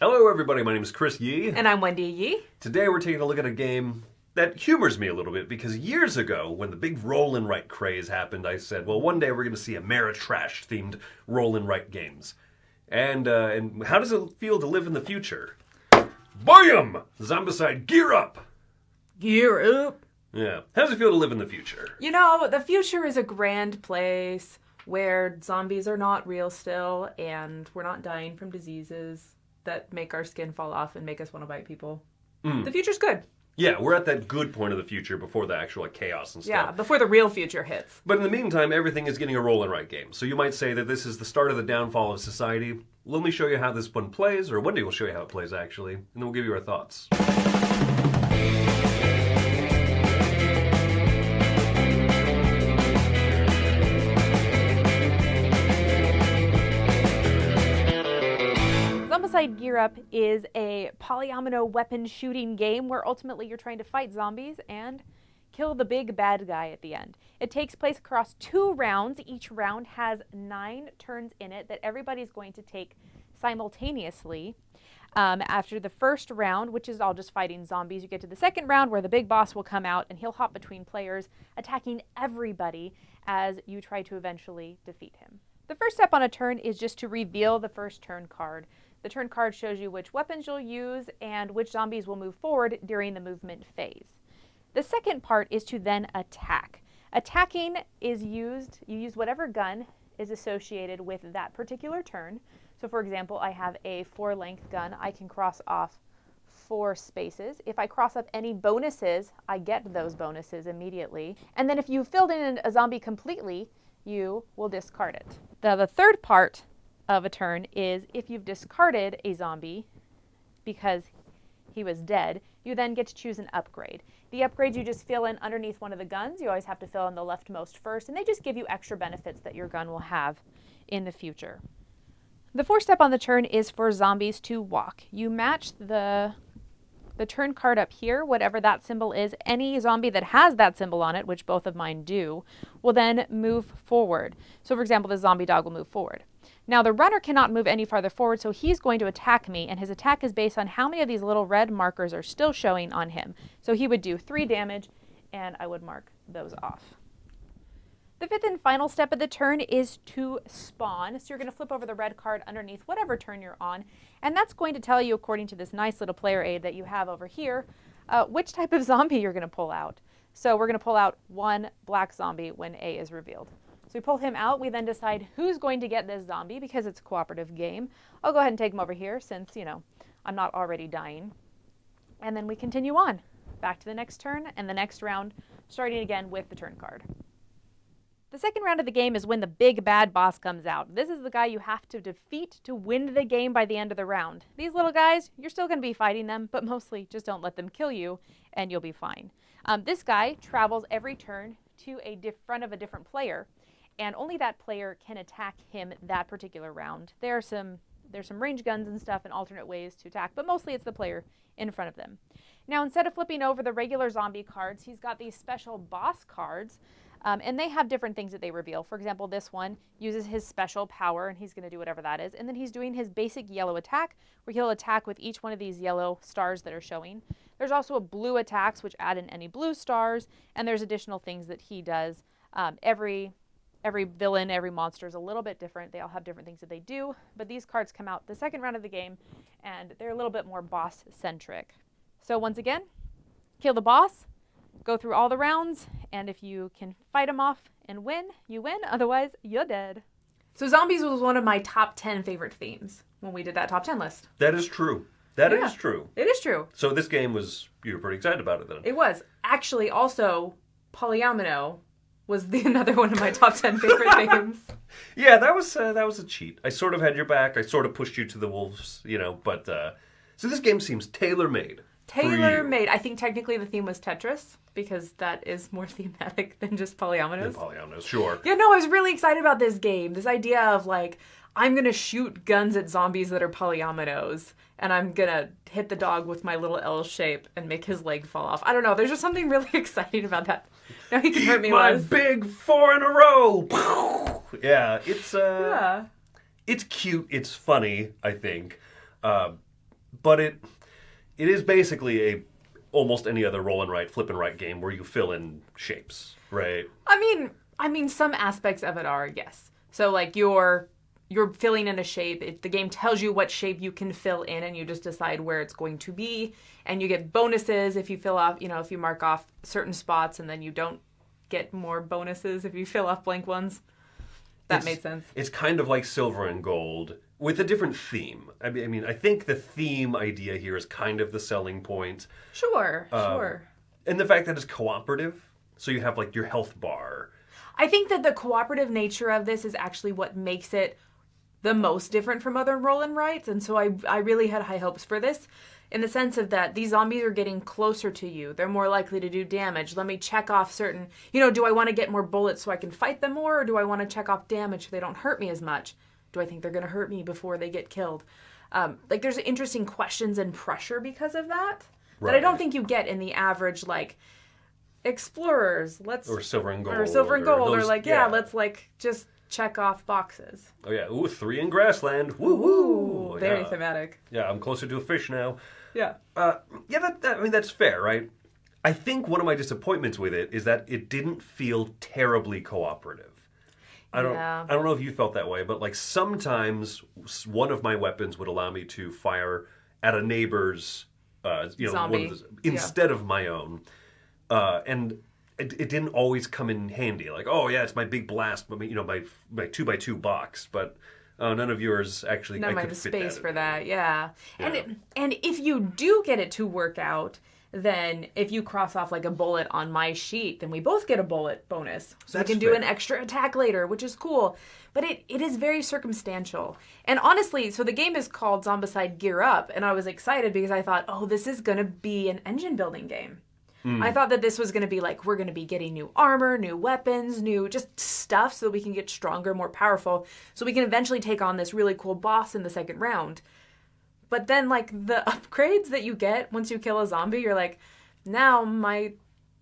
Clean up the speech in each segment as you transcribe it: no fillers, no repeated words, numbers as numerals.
Hello everybody, my name is Chris Yi. And I'm Wendy Yi. Today we're taking a look at a game that humors me a little bit because years ago, when the big roll and write craze happened, I said, well, one day we're going to see Ameritrash themed roll and write games. And how does it feel to live in the future? Bam! Zombicide, gear up! Gear up. Yeah. How does it feel to live in the future? You know, the future is a grand place where zombies are not real still and we're not dying from diseases that make our skin fall off and make us want to bite people. The future's good. Yeah, we're at that good point of the future before the actual chaos and stuff. Yeah, before the real future hits. But in the meantime, everything is getting a roll and write game. So you might say that this is the start of the downfall of society. Let me show you how this one plays, or Wendy will show you how it plays, actually, and then we'll give you our thoughts. Zombicide Gear Up is a Polyomino weapon shooting game where ultimately you're trying to fight zombies and kill the big bad guy at the end. It takes place across 2 rounds. Each round has 9 turns in it that everybody's going to take simultaneously. After the first round, which is all just fighting zombies, you get to the second round where the big boss will come out and he'll hop between players, attacking everybody as you try to eventually defeat him. The first step on a turn is just to reveal the first turn card. The turn card shows you which weapons you'll use and which zombies will move forward during the movement phase. The second part is to then attack. Attacking is you use whatever gun is associated with that particular turn. So for example, I have a 4-length gun. I can cross off 4 spaces. If I cross up any bonuses, I get those bonuses immediately. And then if you filled in a zombie completely, you will discard it. The third part of a turn is if you've discarded a zombie because he was dead, you then get to choose an upgrade. The upgrades you just fill in underneath one of the guns. You always have to fill in the leftmost first, and they just give you extra benefits that your gun will have in the future. The fourth step on the turn is for zombies to walk. You match the turn card up here, whatever that symbol is. Any zombie that has that symbol on it, which both of mine do, will then move forward. So for example, the zombie dog will move forward. Now the runner cannot move any farther forward, so he's going to attack me, and his attack is based on how many of these little red markers are still showing on him. So he would do 3 damage, and I would mark those off. The fifth and final step of the turn is to spawn. So you're going to flip over the red card underneath whatever turn you're on, and that's going to tell you, according to this nice little player aid that you have over here, which type of zombie you're going to pull out. So we're going to pull out 1 black zombie when A is revealed. So we pull him out. We then decide who's going to get this zombie because it's a cooperative game. I'll go ahead and take him over here since, I'm not already dying. And then we continue on back to the next turn and the next round, starting again with the turn card. The second round of the game is when the big bad boss comes out. This is the guy you have to defeat to win the game by the end of the round. These little guys, you're still going to be fighting them, but mostly just don't let them kill you and you'll be fine. This guy travels every turn to front of a different player, and only that player can attack him that particular round. There's some range guns and stuff and alternate ways to attack, but mostly it's the player in front of them. Now, instead of flipping over the regular zombie cards, he's got these special boss cards, and they have different things that they reveal. For example, this one uses his special power, and he's going to do whatever that is. And then he's doing his basic yellow attack, where he'll attack with each one of these yellow stars that are showing. There's also a blue attacks, which add in any blue stars, and there's additional things that he does. Every villain, every monster is a little bit different. They all have different things that they do, but these cards come out the second round of the game, and they're a little bit more boss-centric. So once again, kill the boss, go through all the rounds, and if you can fight him off and win, you win. Otherwise, you're dead. So zombies was one of my top 10 favorite themes when we did that top 10 list. That is true. That is true. It is true. So this game you were pretty excited about it then. It was. Actually, also, Polyomino was another one of my top 10 favorite themes. Yeah, that was a cheat. I sort of had your back. I sort of pushed you to the wolves, but so this game seems tailor-made. Tailor-made. I think technically the theme was Tetris because that is more thematic than just polyominoes. The polyominoes, sure. Yeah, no, I was really excited about this game. This idea of I'm going to shoot guns at zombies that are polyominoes, and I'm going to hit the dog with my little L shape and make his leg fall off. I don't know. There's just something really exciting about that. Now he can hurt me my less. Big 4 in a row! Yeah, it's cute. It's funny, I think. but it is basically almost any other roll and write, flip and write game where you fill in shapes, right? I mean, some aspects of it are, yes. So, like, you're filling in a shape. The game tells you what shape you can fill in, and you just decide where it's going to be. And you get bonuses if you fill off, if you mark off certain spots, and then you don't get more bonuses if you fill off blank ones. That made sense. It's kind of like Silver and Gold with a different theme. I mean, I think the theme idea here is kind of the selling point. Sure. And the fact that it's cooperative, so you have like your health bar. I think that the cooperative nature of this is actually what makes it the most different from other roll and writes, and so I really had high hopes for this, in the sense of that these zombies are getting closer to you. They're more likely to do damage. Let me check off certain, do I want to get more bullets so I can fight them more, or do I want to check off damage so they don't hurt me as much? Do I think they're going to hurt me before they get killed? There's interesting questions and pressure because of that I don't think you get in the average, like, explorers. Or Silver and Gold. Let's, like, just check off boxes. Oh, yeah. Ooh, 3 in grassland. Woo-hoo. Very thematic. Yeah, I'm closer to a fish now. Yeah. That's fair, right? I think one of my disappointments with it is that it didn't feel terribly cooperative. I don't know if you felt that way, but like sometimes one of my weapons would allow me to fire at a neighbor's zombie instead of my own. And it didn't always come in handy. Like, oh yeah, it's my big blast, but my 2x2 box, but none of yours actually. None of the space for that, yeah. And if you do get it to work out, then if you cross off like a bullet on my sheet, then we both get a bullet bonus. So we can do an extra attack later, which is cool. But it is very circumstantial. And honestly, so the game is called Zombicide Gear Up, and I was excited because I thought, oh, this is going to be an engine building game. I thought that this was going to be like, we're going to be getting new armor, new weapons, new just stuff so that we can get stronger, more powerful, so we can eventually take on this really cool boss in the second round. But then, like, the upgrades that you get once you kill a zombie, you're like, now my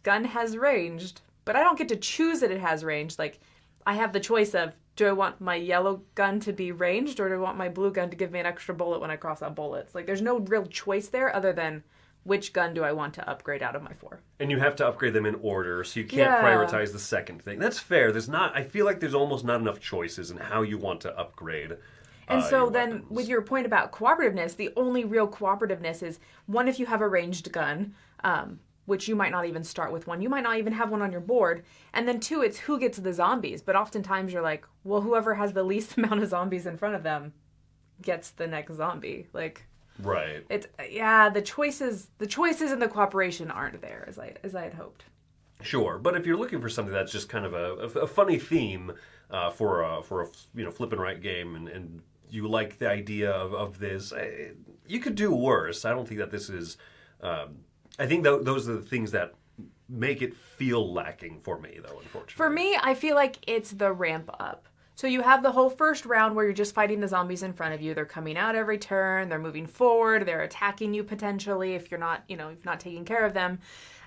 gun has ranged. But I don't get to choose that it has ranged. Like, I have the choice of, do I want my yellow gun to be ranged, or do I want my blue gun to give me an extra bullet when I cross out bullets? Like, there's no real choice there other than which gun do I want to upgrade out of my 4. And you have to upgrade them in order, so you can't prioritize the second thing. That's fair. I feel like there's almost not enough choices in how you want to upgrade. And so then, with your point about cooperativeness, the only real cooperativeness is, one, if you have a ranged gun, which you might not even start with one. You might not even have one on your board. And then 2, it's who gets the zombies. But oftentimes you're like, well, whoever has the least amount of zombies in front of them gets the next zombie. Like... Right. The choices and the cooperation aren't there as I had hoped. Sure, but if you're looking for something that's just kind of a funny theme for a flip and write game, and you like the idea of this, you could do worse. I don't think that this is. I think those are the things that make it feel lacking for me, though. Unfortunately, for me, I feel like it's the ramp up. So you have the whole first round where you're just fighting the zombies in front of you. They're coming out every turn. They're moving forward. They're attacking you potentially if you're not, if you're not taking care of them.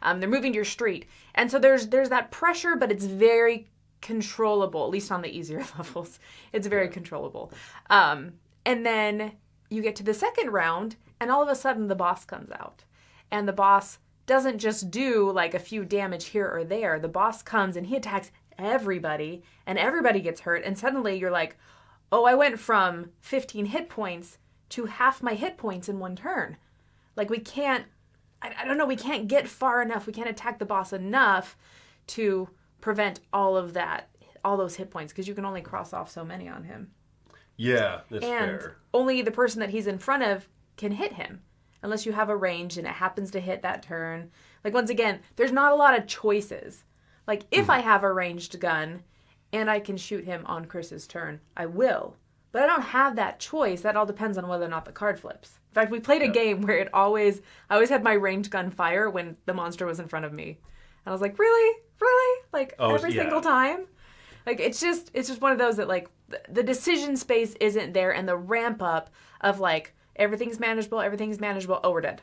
They're moving to your street. And so there's that pressure, but it's very controllable, at least on the easier levels. It's very controllable. And then you get to the second round, and all of a sudden the boss comes out. And the boss doesn't just do like a few damage here or there. The boss comes and he attacks everybody, and everybody gets hurt, and suddenly you're like, oh, I went from 15 hit points to half my hit points in one turn. Like, we can't, I don't know, we can't get far enough, we can't attack the boss enough to prevent all of that, all those hit points, because you can only cross off so many on him. Yeah, that's and fair. Only the person that he's in front of can hit him, unless you have a range and it happens to hit that turn. Like, once again, there's not a lot of choices. Like, if I have a ranged gun and I can shoot him on Chris's turn, I will. But I don't have that choice. That all depends on whether or not the card flips. In fact, we played a game where I always had my ranged gun fire when the monster was in front of me. And I was like, really? Really? Like, every single time? Like, it's just one of those that, like, the decision space isn't there, and the ramp up of, like, everything's manageable, oh, we're dead.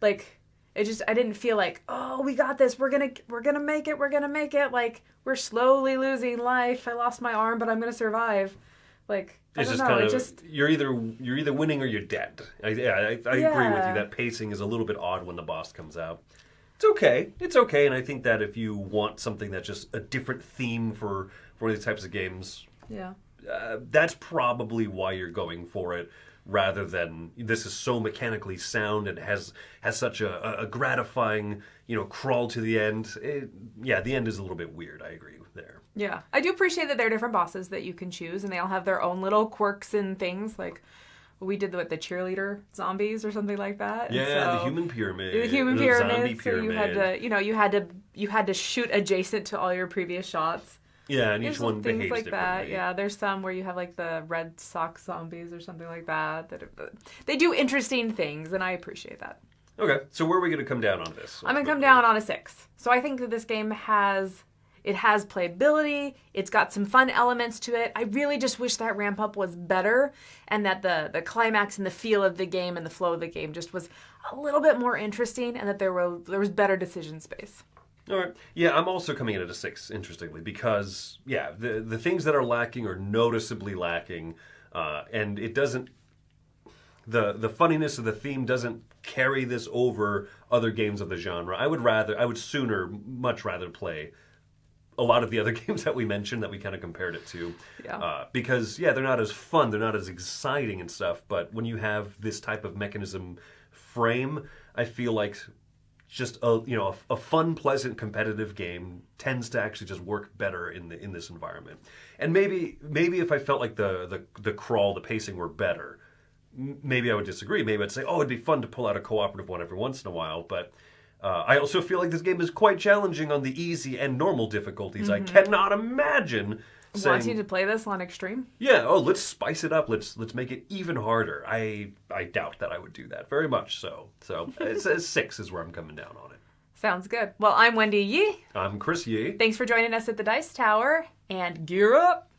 Like... I didn't feel like, oh, we got this. We're gonna make it. Like, we're slowly losing life. I lost my arm, but I'm gonna survive. Like, I It's don't just know. kind It of just you're either winning or you're dead. I agree with you. That pacing is a little bit odd when the boss comes out. It's okay. It's okay, and I think that if you want something that's just a different theme for one of these types of games, yeah. that's probably why you're going for it, rather than this is so mechanically sound and has such a gratifying, crawl to the end. The end is a little bit weird. I agree there. Yeah. I do appreciate that there are different bosses that you can choose, and they all have their own little quirks and things. Like, we did the cheerleader zombies or something like that. Yeah, the human pyramid. The human the pyramid. zombie So pyramid. you had to shoot adjacent to all your previous shots. Yeah, and There's each one things behaves like that. differently. Yeah, there's some where you have like the red sock zombies or something like that. They do interesting things, and I appreciate that. Okay, so where are we going to come down on this? I'm gonna come down on a 6. So I think that this game has playability. It's got some fun elements to it. I really just wish that ramp up was better, and that the climax and the feel of the game and the flow of the game just was a little bit more interesting, and that there was better decision space. All right. Yeah, I'm also coming in at a 6, interestingly, because, the things that are lacking are noticeably lacking, and it doesn't... The funniness of the theme doesn't carry this over other games of the genre. I would much rather play a lot of the other games that we mentioned that we kind of compared it to. Yeah. Because, they're not as fun, they're not as exciting and stuff, but when you have this type of mechanism frame, I feel like just a fun, pleasant, competitive game tends to actually just work better in this environment. And maybe if I felt like the crawl, the pacing were better, maybe I would disagree. Maybe I'd say, oh, it'd be fun to pull out a cooperative one every once in a while. But I also feel like this game is quite challenging on the easy and normal difficulties. I cannot imagine Wanting to play this on extreme? Yeah, let's spice it up. Let's make it even harder. I doubt that I would do that very much so. So it's a 6 is where I'm coming down on it. Sounds good. Well, I'm Wendy Yi. I'm Chris Yi. Thanks for joining us at the Dice Tower, and gear up!